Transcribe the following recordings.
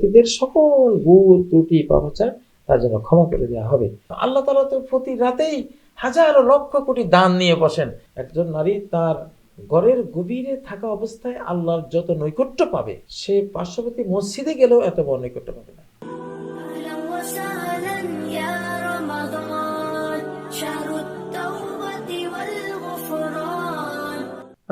ব্যক্তিদের সকল ভুল ত্রুটি পাপাচার তার জন্য ক্ষমা করে দেওয়া হবে। আল্লাহ তাআলা তো প্রতি রাতেই হাজারো লক্ষ কোটি দান নিয়ে বসেন। একজন নারী তার ঘরের গভীরে থাকা অবস্থায় আল্লাহর যত নৈকট্য পাবে, সে পার্শ্ববর্তী মসজিদে গেলেও এত বড় নৈকট্য পাবে না।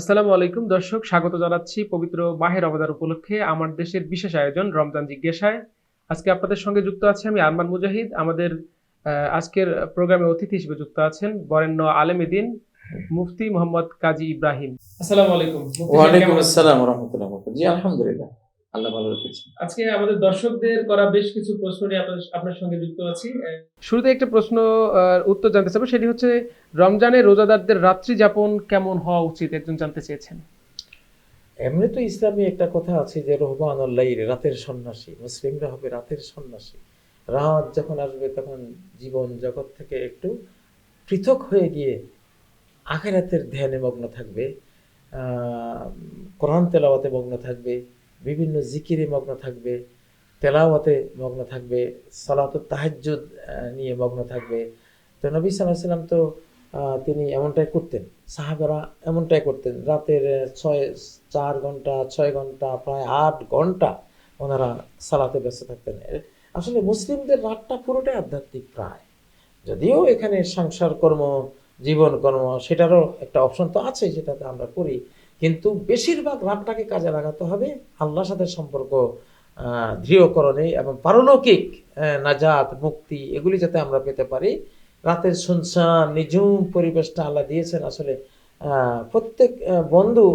আসসালামু আলাইকুম দর্শক, স্বাগত জানাচ্ছি পবিত্র মাহে রমাদান উপলক্ষে আমার দেশের বিশেষ আয়োজন রমজান জিজ্ঞাসায়। আজকে আপনাদের সঙ্গে যুক্ত আছি আমি আরমান মুজাহিদ। আমাদের আজকের প্রোগ্রামে অতিথি হিসেবে যুক্ত আছেন বরেণ্য আলেমে দ্বীন মুফতি মোহাম্মদ কাজী ইব্রাহিম। আসসালামু আলাইকুম। ওয়ালাইকুম আসসালাম ওয়া রাহমাতুল্লাহি ওয়া বারাকাতুহু। জি আলহামদুলিল্লাহ, আল্লাহ ভালো রেখেছেন। আজকে আমাদের দর্শকদের করা বেশ কিছু প্রশ্ন নিয়ে আপনার সঙ্গে যুক্ত আছি। শুরুতে একটা প্রশ্ন উত্তর জানতে চাইবো, সেটি হচ্ছে রমজানে রোজাদারদের রাত্রি যাপন কেমন হওয়া উচিত, একজন জানতে চেয়েছেন। এমনি তো ইসলামে একটা কথা আছে যে রহবানুল লাইল, রাতের সন্ন্যাসী। মুসলিমরা হবে রাতের সন্ন্যাসী। রাত যখন আসবে তখন জীবন জগৎ থেকে একটু পৃথক হয়ে গিয়ে আখিরাতের ধ্যানে মগ্ন থাকবে, কোরআন তেলাওয়াতে মগ্ন থাকবে, বিভিন্ন জিকিরে মগ্ন থাকবে, তেলাওয়াতে মগ্ন থাকবে, সালাতুত তাহাজ্জুদ নিয়ে মগ্ন থাকবে। তো নবী সাল্লাল্লাহু আলাইহি ওয়াসাল্লাম তো তিনি এমনটাই করতেন, সাহাবারা এমনটাই করতেন। রাতের 4 ঘন্টা 6 ঘন্টা প্রায় 8 ঘন্টা ওনারা সালাতে ব্যস্ত থাকতেন। আসলে মুসলিমদের রাতটা পুরোটাই আধ্যাত্মিক প্রায়, যদিও এখানে সংসার কর্ম, জীবন কর্ম সেটারও একটা অপশন তো আছে, যেটাতে আমরা করি, কিন্তু বেশিরভাগ রাতটাকে কাজে লাগাতে হবে আল্লাহর সাথে সম্পর্ক দৃঢ়করণে এবং পারলৌকিক নাজাত মুক্তি এগুলি যাতে আমরা পেতে পারি। রাতের শুনশান নিঝুম পরিবেশটা আল্লাহ দিয়েছেন। আসলে প্রত্যেক বন্ধু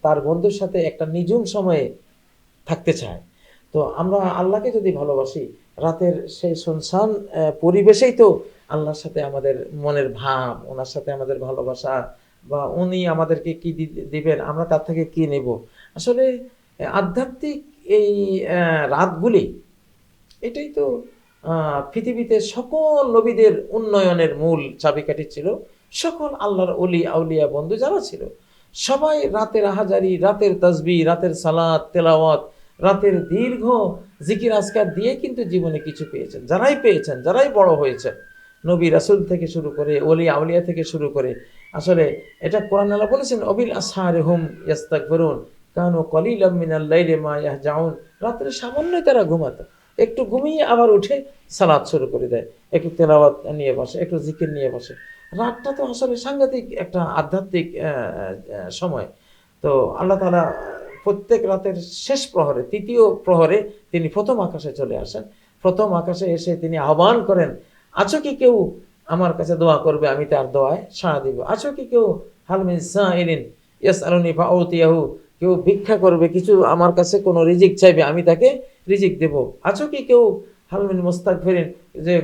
তার বন্ধুর সাথে একটা নিঝুম সময়ে থাকতে চায়। তো আমরা আল্লাহকে যদি ভালোবাসি, রাতের সেই শুনশান পরিবেশেই তো আল্লাহর সাথে আমাদের মনের ভাব, ওনার সাথে আমাদের ভালোবাসা, বা উনি আমাদেরকে কি দিবেন, আমরা তার থেকে কি নেব। আসলে আধ্যাত্মিক এই রাতগুলি, এটাই তো পৃথিবীতে সকল নবীদের উন্নয়নের মূল চাবিকাঠি ছিল। সকল আল্লাহর ওলি আউলিয়া বন্ধু যারা ছিল, সবাই রাতের আহাজারি, রাতের তাসবিহ, রাতের সালাত তেলাওয়াত, রাতের দীর্ঘ জিকির আজকার দিয়ে কিন্তু জীবনে কিছু পেয়েছেন। যারাই পেয়েছেন, যারাই বড় হয়েছেন, নবী রাসূল থেকে শুরু করে ওলি আউলিয়া থেকে শুরু করে, আসলে এটা কোরআন আল্লাহ বলেছেন অবিল আসহারি হুম ইস্তাগফিরুন কানু কলিলাম মিনাল লাইলি মা ইয়াহজাউন। রাত্রে সামান্যই তারা ঘুমাতো, একটু ঘুমিয়ে আবার উঠে সালাত শুরু করে দেয়, একটু তেলাওয়াত নিয়ে বসে, একটু জিকির নিয়ে বসে। রাতটা তো আসলে সাংঘাতিক একটা আধ্যাত্মিক সময়। তো আল্লাহ তাআলা প্রত্যেক রাতের শেষ প্রহরে, তৃতীয় প্রহরে তিনি প্রথম আকাশে চলে আসেন। প্রথম আকাশে এসে তিনি আহ্বান করেন, আছো কি কেউ আমার কাছে দোয়া করবে, আমি তার দোয়ায় সাড়া দিব। আছো কি কেউ হাল মিন সাইলিন ইয়াসআলুনি ফাউতিয়াহু, কেউ ভিক্ষা করবে, কিছু আমার কাছে কোনো রিজিক চাইবে, আমি তাকে রিজিক দেব। আছো কি কেউ হালমিন মুস্তাগফিরিন, যে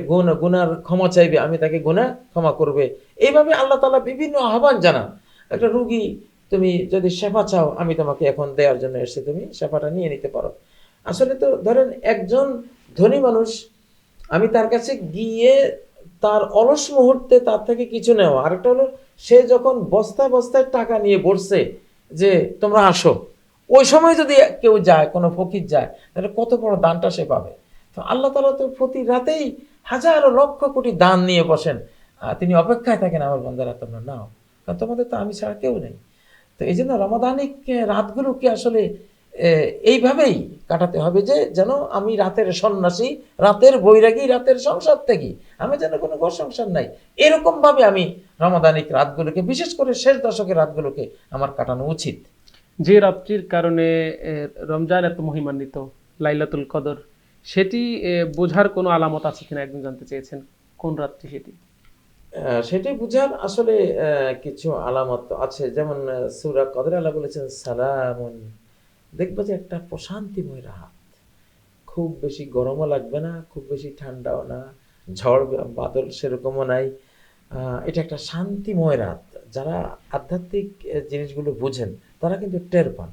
গুনার ক্ষমা চাইবে, আমি তাকে গুনাহ ক্ষমা করবে। এইভাবে আল্লাহ তাআলা বিভিন্ন আহ্বান জানান। একটা রুগী, তুমি যদি শেফা চাও, আমি তোমাকে এখন দেওয়ার জন্য এসে তুমি শেফাটা নিয়ে নিতে পারো। আসলে তো ধরেন একজন ধনী মানুষ, আমি তার কাছে গিয়ে তার অলস মুহূর্তে তার থেকে কিছু নেওয়া। আরেকটা হলো সে যখন বস্তায় বস্তায় টাকা নিয়ে বসছে যে তোমরা আসো, ওই সময় যদি কেউ যায়, কোনো ফকির যায়, তাহলে কত বড় দানটা সে পাবে। তো আল্লাহ তাআলা তো প্রতি রাতেই হাজারো লক্ষ কোটি দান নিয়ে বসেন। তিনি অপেক্ষায় থাকেন আমার বান্দারা তোমরা নাও, কারণ তোমাদের তো আমি ছাড়া কেউ নেই। তো এই জন্য রমাদানিক রাতগুলোকে আসলে এইভাবেই কাটাতে হবে যে যেন আমি রাতের সন্ন্যাসী, রাতের বৈরাগী, রাতের সংসার থেকে আমি যেন কোনো ঘর সংসার নাই, এরকমভাবে আমি রমাদানিক রাতগুলোকে, বিশেষ করে শেষ দশকের রাতগুলোকে আমার কাটানো উচিত। যে রাত্রির কারণে রমজান এত মহিমান্বিত, লাইলাতুল কদর, সেটি বোঝার কোনো আলামত আছে কিনা একজন জানতে চেয়েছেন। কোন রাত্রি সেটি? সেটি বুঝার আসলে কিছু আলামত আছে। যেমন সূরা কদরে আল্লাহ বলেছেন সালামুন, দেখবো যে একটা প্রশান্তিময় রাত, খুব বেশি গরমও লাগবে না, খুব বেশি ঠান্ডাও না, ঝড় বাদল সেরকমও নাই। এটা একটা শান্তিময় রাত। যারা আধ্যাত্মিক জিনিসগুলো বুঝেন তারা কিন্তু টের পান।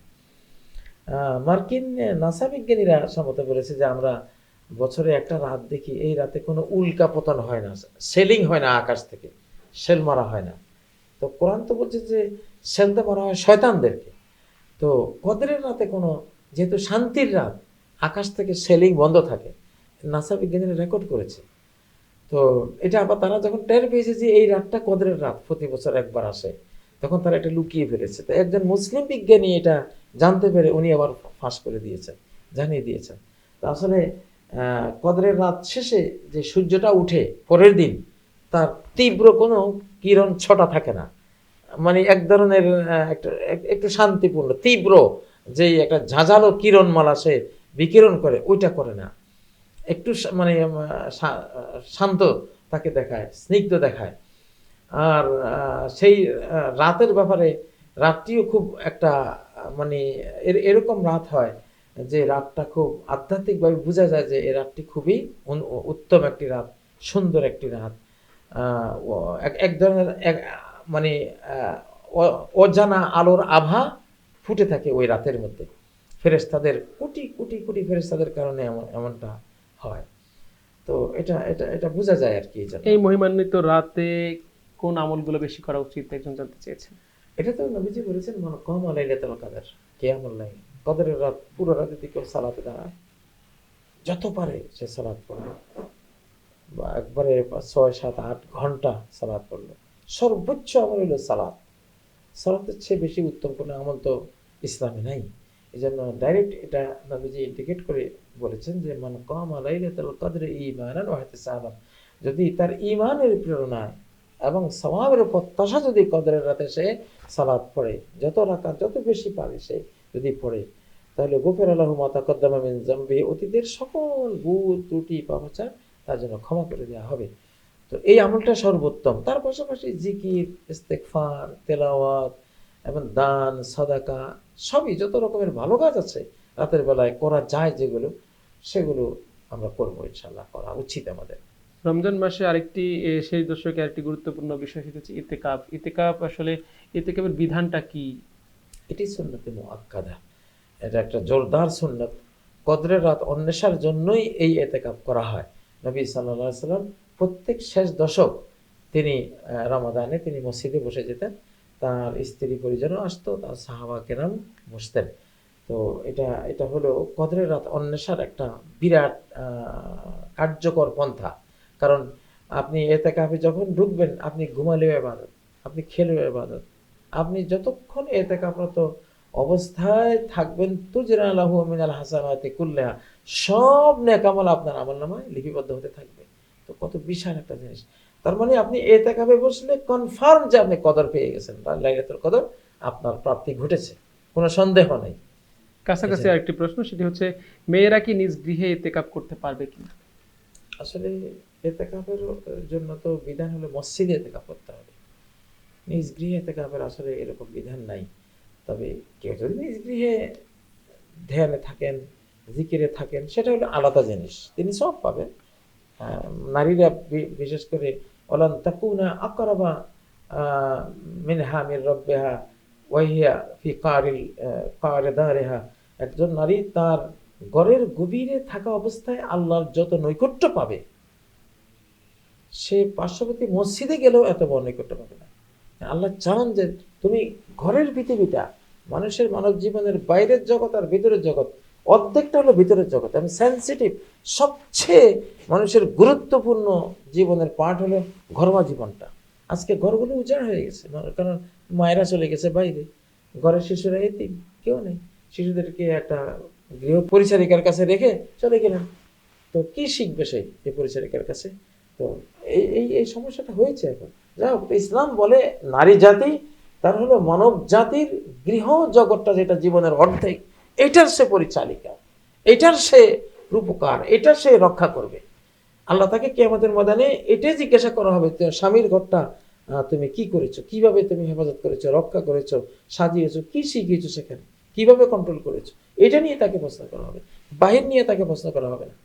মার্কিন নাসা বিজ্ঞানীরা সম্মত বলেছে যে আমরা বছরে একটা রাত দেখি, এই রাতে কোনো উল্কা পতন হয় না, সেলিং হয় না, আকাশ থেকে শেল মারা হয় না। তো কোরআন তো বলছে যে শেলতে মারা হয় শয়তানদেরকে। তো কদরের রাতে কোনো, যেহেতু শান্তির রাত, আকাশ থেকে সেলিং বন্ধ থাকে, নাসা বিজ্ঞানীরা রেকর্ড করেছে। তো এটা আবার তারা যখন টের পেয়েছে যে এই রাতটা কদরের রাত, প্রতি বছর একবার আসে, তখন তারা এটা লুকিয়ে ফেলেছে। তো একজন মুসলিম বিজ্ঞানী এটা জানতে পেরে উনি আবার ফাঁস করে দিয়েছেন, জানিয়ে দিয়েছেন। তো আসলে কদরের রাত শেষে যে সূর্যটা উঠে পরের দিন, তার তীব্র কোনো কিরণ ছটা থাকে না, মানে এক ধরনের একটু শান্তিপূর্ণ তীব্র যেই একটা ঝাঁঝালো কিরণমালা সে বিকিরণ করে, ওইটা করে না। একটু মানে শান্ত তাকে দেখায়, স্নিগ্ধ দেখায়। আর সেই রাতের ব্যাপারে, রাতটিও খুব একটা মানে এরকম রাত হয় যে রাতটা খুব আধ্যাত্মিকভাবে বোঝা যায় যে এই রাতটি খুবই উত্তম একটি রাত, সুন্দর একটি রাত। এক ধরনের মানে অজানা আলোর আভা ফুটে থাকে ওই রাতের মধ্যে, ফেরেশতাদের কোটি কোটি কোটি ফেরেশতাদের কারণে এমনটা হয়। তো এটা এটা এটা বোঝা যায় আর কি। এই মহিমান্বিত রাতে কোন আমলগুলো বেশি করা উচিত একজন জানতে চেয়েছেন। এটা তো নবীজি বলেছেন, মান কামা লাইলাতুল কদর, কিয়ামুল লাইল, কদরের রাত পুরো রাতে কেউ সালাতে দাঁড়ায়, যত পারে সে সালাত পড়বে, বা একবারে 6, 7, 8 ঘন্টা সালাত পড়লো, সর্বোচ্চ আমল হলো সালাত। সালাতের চেয়ে বেশি উত্তম কোনো আমল তো ইসলামে নাই। এই জন্য ডাইরেক্ট এটা নবীজি ইন্ডিকেট করে বলেছেন যে মান কামা লাইলাতুল কদরি ঈমানান ওয়া ইহতিসাবান, যদি তার ঈমানের প্রেরণায় এবং সওয়াবের প্রত্যাশা যদি কদরের রাতে সে সালাত পড়ে, যত রাকাত যত বেশি পারে সে যদি পড়ে, তাহলে গুফিরা লাহু মা তাকাদ্দামা মিন যামবিহি, অতীতের সকল ভুল ত্রুটি পাপাচার তার জন্য ক্ষমা করে দেওয়া হবে। তো এই আমলটা সর্বোত্তম। তার পাশাপাশি জিকির, ইস্তেগফার, তেলাওয়াত এবং দান, সাদাকা, সবই যত রকমের ভালো কাজ আছে রাতের বেলায় করা যায় যেগুলো, সেগুলো আমরা করবো ইনশাল্লাহ, করা উচিত আমাদের। রমজান মাসে আরেকটি শেষ দশকে আরেকটি গুরুত্বপূর্ণ বিষয় সেটা হচ্ছে ইতিকাফ। ইতিকাফ আসলে ইতিকাফের বিধানটা কি? এটি সুন্নতে মুআক্কাদা, এটা একটা জোরদার সুন্নত। কদরের রাত অন্বেষার জন্যই এই ইতিকাফ করা হয়। নবী সাল্লাল্লাহু আলাইহি সাল্লাম প্রত্যেক শেষ দশক তিনি রমাদানে তিনি মসজিদে বসে যেতেন, তার স্ত্রী পরিজনও আসতো, তার সাহাবা কেরাম বসতেন। তো এটা এটা হলো কদরের রাত অন্বেষার একটা বিরাট কার্যকর পন্থা। কারণ আপনি ইতিকাফে যখন ঢুকবেন, আপনি ঘুমালেও ইবাদত, আপনি খেলেও ইবাদত, আপনি যতক্ষণ ইতিকাফরত অবস্থায় থাকবেন, তুজরা লাহু মিনাল হাসানাতি কুল্লিহা, সব নেক আমল আপনার আমলনামায় লিপিবদ্ধ হতে থাকবে। তো কত বিশাল একটা জিনিস। তার মানে আপনি ইতিকাফে বসলে কনফার্ম যে আপনি কদর পেয়ে গেছেন, লাইলাতুল কদর আপনার প্রাপ্তি ঘটেছে, কোনো সন্দেহ নেই। কাছাকাছি আরেকটি প্রশ্ন, সেটি হচ্ছে মেয়েরা কি নিজ গৃহে ইতিকাফ করতে পারবে কিনা? আসলে ইতিকাফের জন্য তো বিধান হলো মসজিদে ইতিকাফ করতে হবে, নিজ গৃহে ইতিকাফের আসলে এরকম বিধান নাই। তবে কেউ যদি নিজ গৃহে ধ্যানে থাকেন, জিকিরে থাকেন, সেটা হলো আলাদা জিনিস, তিনি সব পাবেন। নারীরা বিশেষ করে ওলান তাকুনা আকরাবা মিনহা মির রাব্বিহা ওয়া হিয়া ফি কারি দারিহা, একজন নারী তার ঘরের গভীরে থাকা অবস্থায় আল্লাহর যত নৈকট্য পাবে, সে পার্শ্ববর্তী মসজিদে গেলেও এত বড় নৈকট্য পাবে না। আল্লাহ চান যে তুমি ঘরের পৃথিবীটা, মানুষের মানব জীবনের বাইরের জগৎ আর ভিতরের জগৎ, অর্ধেকটা হলো ভিতরের জগৎ, আমি সেন্সিটিভ, সবচেয়ে মানুষের গুরুত্বপূর্ণ জীবনের পার্ট হলো ঘরোয়া জীবনটা। আজকে ঘরগুলো উজাড় হয়ে গেছে, কারণ মায়েরা চলে গেছে বাইরে, ঘরের শিশুরা এতিম, কেউ নেই, শিশুদেরকে একটা গৃহ পরিচারিকার কাছে রেখে চলে গেলেন। তো কি শিখবে সেই এই পরিচারিকার কাছে? তো এই এই এই সমস্যাটা হয়েছে এখন। যাই হোক, ইসলাম বলে নারী জাতি তার হলো মানব জাতির গৃহ জগৎটা, যেটা জীবনের অর্ধেক, এটার সে পরিচালিকা, এটার সে রূপকার, এটার সে রক্ষা করবে। আল্লাহ তাকে কিয়ামতের ময়দানে এটাই জিজ্ঞাসা করা হবে, স্বামীর ঘরটা তুমি কি করেছো, কিভাবে তুমি হেফাজত করেছো, রক্ষা করেছো, সাজিয়েছো, কি শিখিয়েছো সেখানে, কিভাবে কন্ট্রোল করেছো, এটা নিয়ে তাকে প্রশ্ন করা হবে, বাহির নিয়ে তাকে প্রশ্ন করা হবে না।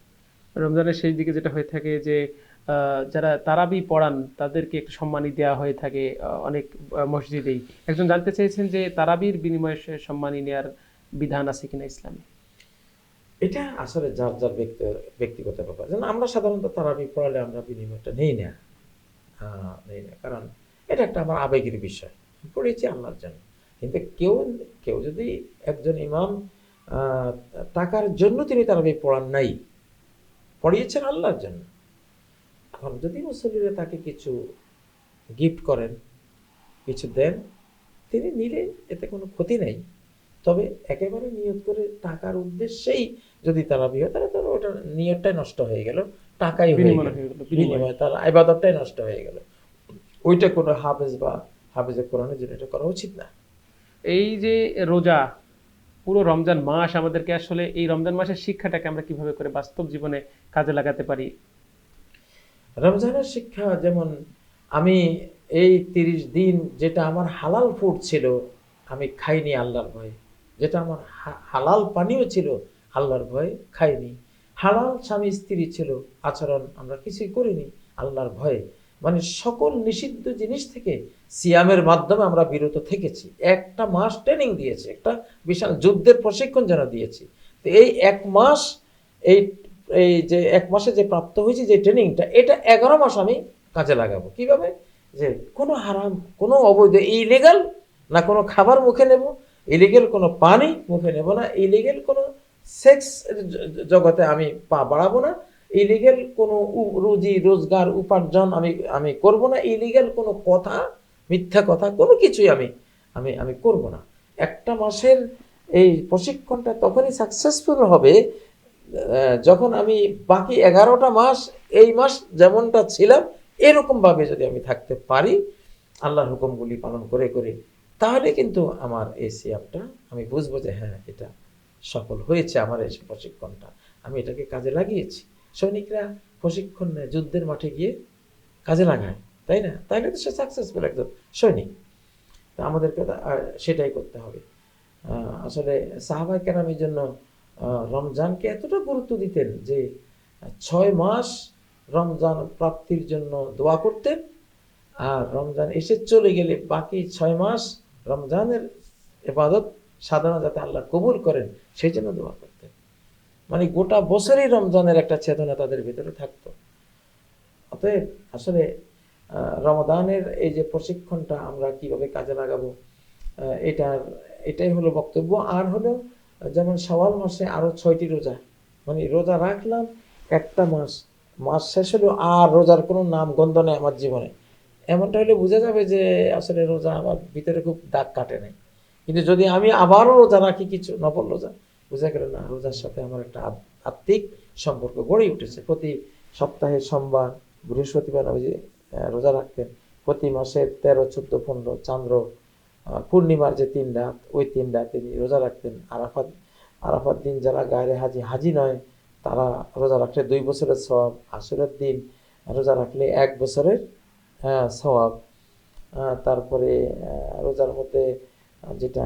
রমজানের শেষ দিকে যেটা হয়ে থাকে যে যারা তারাবি পড়ান তাদেরকে একটু সম্মানী দেওয়া হয়ে থাকে অনেক মসজিদেই। একজন জানতে চেয়েছেন যে তারাবির বিনিময়ে সম্মানী নেওয়ার বিধান আছে কিনা ইসলামে। এটা আসলে যার যার ব্যক্তিগত ব্যাপার। যেন আমরা সাধারণত তারাবি পড়ালে আমরা বিনিময়টা নেই না, কারণ এটা একটা আমার আবেগের বিষয়, পড়েছি আল্লাহর জন্য। কিন্তু কেউ কেউ যদি একজন ইমাম আহ, টাকার জন্য তিনি তারাবি পড়ান নাই, পড়িয়েছেন আল্লাহর জন্য। এখন যদি মুসল্লিরা তাকে কিছু গিফট করেন, কিছু দেন, তিনি নিলে এতে কোনো ক্ষতি নেই। তবে একেবারে নিয়ত করে টাকার উদ্দেশ্যেই যদি তারাবি হয়, তাহলে তার ওটা নিয়তটাই নষ্ট হয়ে গেল, টাকাই হয়ে বিনিময় গেল, হয়ে গেল, বিনিময়ে তার ইবাদতটাই নষ্ট হয়ে গেল। ওইটা কোনো হাফেজ বা হাফেজে কোরআনের জন্য এটা করা উচিত না। এই যে রোজা, পুরো রমজান মাস আমাদেরকে আসলে এই রমজান মাসের শিক্ষাটাকে আমরা কিভাবে করে বাস্তব জীবনে কাজে লাগাতে পারি? রমজানের শিক্ষা যেমন, আমি এই 30 দিন যেটা আমার হালাল ফুড ছিল আমি খাইনি আল্লাহর ভয়ে, যেটা আমার হালাল পানীয় ছিল আল্লাহর ভয়ে খাইনি, হালাল স্বামী স্ত্রী ছিল আচরণ আমরা কিছুই করিনি আল্লাহর ভয়ে, মানে সকল নিষিদ্ধ জিনিস থেকে সিয়ামের মাধ্যমে আমরা বিরত থেকেছি। একটা মাস ট্রেনিং দিয়েছে, একটা বিশাল যুদ্ধের প্রশিক্ষণ যেন দিয়েছি। তো এই এক মাস, এই এই যে এক মাসে যে প্রাপ্ত হয়েছে যে ট্রেনিংটা, এটা 11 মাস আমি কাজে লাগাবো। কিভাবে? যে কোনো হারাম, কোনো অবৈধ ইলিগাল না কোনো খাবার মুখে নেব, ইলিগেল কোনো পানি মুখে নেব না, ইলিগেল কোনো সেক্স জগতে আমি পা বাড়াবো না, ইলিগেল কোনো রুজি রোজগার উপার্জন আমি আমি করব না, ইলিগেল কোনো কথা, মিথ্যা কথা কোনো কিছুই আমি আমি আমি করব না। একটা মাসের এই প্রশিক্ষণটা তখনই সাকসেসফুল হবে যখন আমি বাকি 11টা মাস, এই মাস যেমনটা ছিলাম এরকমভাবে যদি আমি থাকতে পারি আল্লাহর হুকুমগুলি পালন করে করে, তাহলে কিন্তু আমার এই সিয়ামটা আমি বুঝবো যে হ্যাঁ এটা সফল হয়েছে, আমার এই প্রশিক্ষণটা আমি এটাকে কাজে লাগিয়েছি। সৈনিকরা প্রশিক্ষণ নেয়, যুদ্ধের মাঠে গিয়ে কাজে লাগায়, তাই না? তাহলে তো সে সাকসেসফুল একজন সৈনিক। তা আমাদেরকে সেটাই করতে হবে। আসলে সাহাবায়ে কেরামের জন্য রমজানকে এতটা গুরুত্ব দিতেন যে 6 মাস রমজান প্রাপ্তির জন্য দোয়া করতেন, আর রমজান এসে চলে গেলে বাকি 6 মাস রমজানের ইবাদত সাধনা যাতে আল্লাহ কবুল করেন সেই জন্য দোয়া করতেন। মানে গোটা বছরই রমজানের একটা চেতনা তাদের ভিতরে থাকতো। অতএব আসলে রমাদানের এই যে প্রশিক্ষণটা আমরা কিভাবে কাজে লাগাবো, এটাই হলো বক্তব্য। আর হলো যেমন শাওয়াল মাসে আরো 6টি রোজা, মানে রোজা রাখলাম একটা মাস, মাস শেষ হলো আর রোজার কোনো নাম গন্ধ নেই আমার জীবনে, এমনটা হলে বোঝা যাবে যে আসলে রোজা আমার ভিতরে খুব দাগ কাটে নাই। কিন্তু যদি আমি আবারও রোজা রাখি, কিছু নফল রোজা, বোঝা গেল না রোজার সাথে আমার একটা আত্মিক সম্পর্ক গড়ে উঠেছে। প্রতি সপ্তাহে সোমবার বৃহস্পতিবার ওই যে রোজা রাখতেন, প্রতি মাসের 13, 14, 15 চান্দ্র পূর্ণিমার যে 3 রাত, ওই 3 রাত তিনি রোজা রাখতেন। আরাফাত দিন যারা গায়ে হাজি নয় তারা রোজা রাখলে 2 বছরের সওয়াব, আশুরার দিন রোজা রাখলে 1 বছরের সওয়াব। তারপরে রোজার মধ্যে যেটা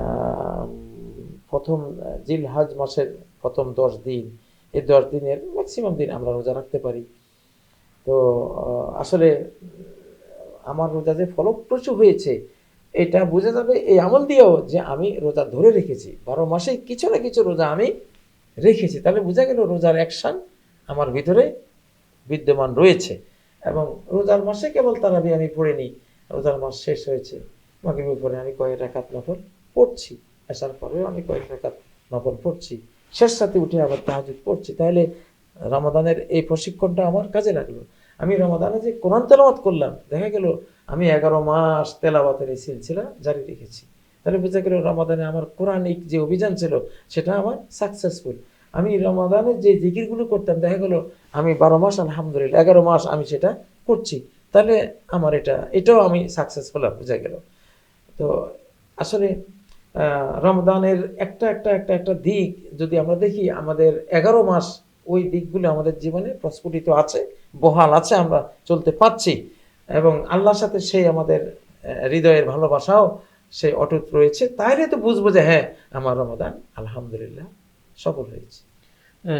প্রথম জিলহজ মাসের প্রথম 10 দিন, এই 10 দিনের ম্যাক্সিমাম দিন আমরা রোজা রাখতে পারি। তো আসলে আমার রোজা যে ফলপ্রসূ হয়েছে এটা বোঝা যাবে এই আমল দিয়েও যে আমি রোজা ধরে রেখেছি, 12 মাসে কিছু না কিছু রোজা আমি রেখেছি, তাহলে বোঝা গেল রোজার অ্যাকশন আমার ভিতরে বিদ্যমান রয়েছে। এবং রোজার মাসে কেবল তারাবি আমি পড়িনি, রোজার মাস শেষ হয়েছে, মাগরিবের পরে আমি কয়েক রাকাত নফল পড়ছি, আসার পরেও আমি কয়েক রাকাত নফল পড়ছি, শেষ রাতে উঠে আবার তাহাজ্জুদ পড়ছি। তাহলে রমাদানের এই প্রশিক্ষণটা আমার কাজে লাগলো। আমি রমাদানে যে কোরআন তেলাওয়াত করলাম, দেখা গেল আমি 11 মাস তেলাওয়াতের এই সিলসিলা জারি রেখেছি। তাহলে বোঝা গেল রমাদানে আমার কোরআনিক যে অভিযান ছিল সেটা আমার সাকসেসফুল। আমি রমাদানে যে জিকিরগুলো করতাম, দেখা গেল আমি 12 মাস আলহামদুলিল্লাহ 11 মাস আমি সেটা করছি, তাহলে আমার এটাও আমি সাকসেসফুল বোঝা গেল। তো আসলে রমদানের একটা দিক যদি আমরা দেখি, আমাদের 11 মাস ওই দিকগুলো আমাদের জীবনে প্রস্ফুটিত আছে, বহাল আছে, আমরা চলতে পাচ্ছি, এবং আল্লাহর সাথে সেই আমাদের হৃদয়ের ভালোবাসাও সেই অটুট রয়েছে। তাইলে তো বুঝবো যে হ্যাঁ আমার রমাদান আলহামদুলিল্লাহ সফল হয়েছে।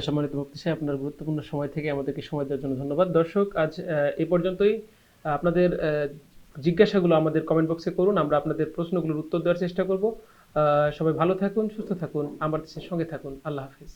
সম্মানিত মুফতি সাহেব, আপনার গুরুত্বপূর্ণ সময় থেকে আমাদেরকে সময় দেওয়ার জন্য ধন্যবাদ। দর্শক, আজ এই পর্যন্তই। আপনাদের জিজ্ঞাসাগুলো আমাদের কমেন্ট বক্সে করুন, আমরা আপনাদের প্রশ্নগুলোর উত্তর দেওয়ার চেষ্টা করব। সবাই ভালো থাকুন, সুস্থ থাকুন, আমার দেশের সঙ্গে থাকুন। আল্লাহ হাফিজ।